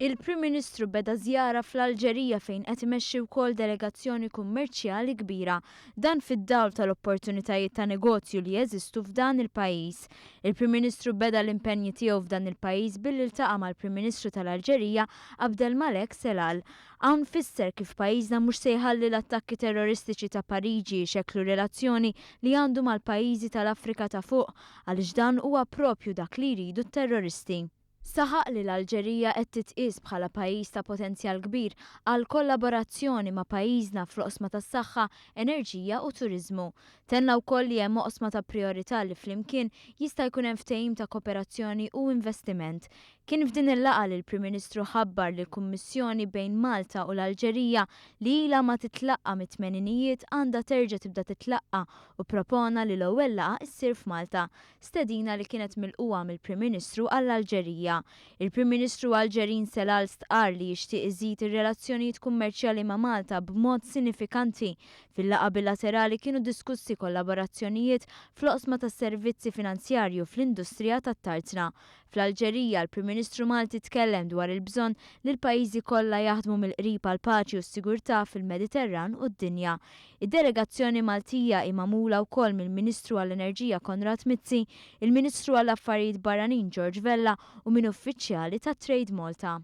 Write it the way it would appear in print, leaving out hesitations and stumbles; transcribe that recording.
Il-Prim Ministru beda żjara fl-Alġerija fejn qed imexxi wkoll delegazzjoni kummerċjali kbira, dan fid-dawl tal-opportunitajiet ta' negozju li jeżistu f'dan il-pajjiż. Il-Prim Ministru beda l-impenji tiegħu f'dan il-pajjiż billi iltaqa' mal-Prim Ministru tal-Alġerija Abdelmalek Sellal. Hawn fisser kif pajjiżna mhux se jħalli l-attakki terroristiċi ta' Pariġi jxekklu relazzjoni li għandu mal-pajjiżi tal-Afrika ta' fuq għaliex dan huwa proprju dak li jridu t-terroristi. Saħaq li l-Alġerija qed titqies bħala pajjiż ta' potenzjal kbir għal kollaborazzjoni ma' pajjiżna fl-oqsma tas-saħħa, enerġija u turiżmu. Tenna wkoll li hemm oqsma ta' prijorità li flimkien jista' jkun hemm ftehim ta' kooperazzjoni u investiment. Kien f'din il-laqgħa li l-Prim Ministru ħabbar li l-Kummissjoni bejn Malta u l-Alġerija li ilha ma titlaqqa mit-tmeninijiet għandha terġa' tibda titlaqqa u propona li l-ewwel laqgħa ssir f'Malta, stedina li kienet milquha mill-Prim Ministru għall-Alġerija. Il-Prim Ministru Alġerin Sellal stqar li jixtieq iżid ir-relazzjonijiet kummerċjali ma' Malta b'mod sinifikanti. Fil-laqgħa bilaterali kienu diskussi kollaborazzjonijiet fl-oqsma tas-servizzi finanzjarju fl-industrija tat-tartna. Fl-Alġerija l-Prim Ministru Malti tkellem dwar il-bżonn li l-pajjiżi kollha jaħdmu mill-qrib għall paċi u s-sigurtà fil-Mediterran u d-dinja. Id-delegazzjoni Maltija hi magħmula wkoll mill-Ministru għall-Enerġija Konrad Mizzi, il-Ministru għall-Affarijiet Barranin George Vella u minn uffiċjali tat Trade Malta.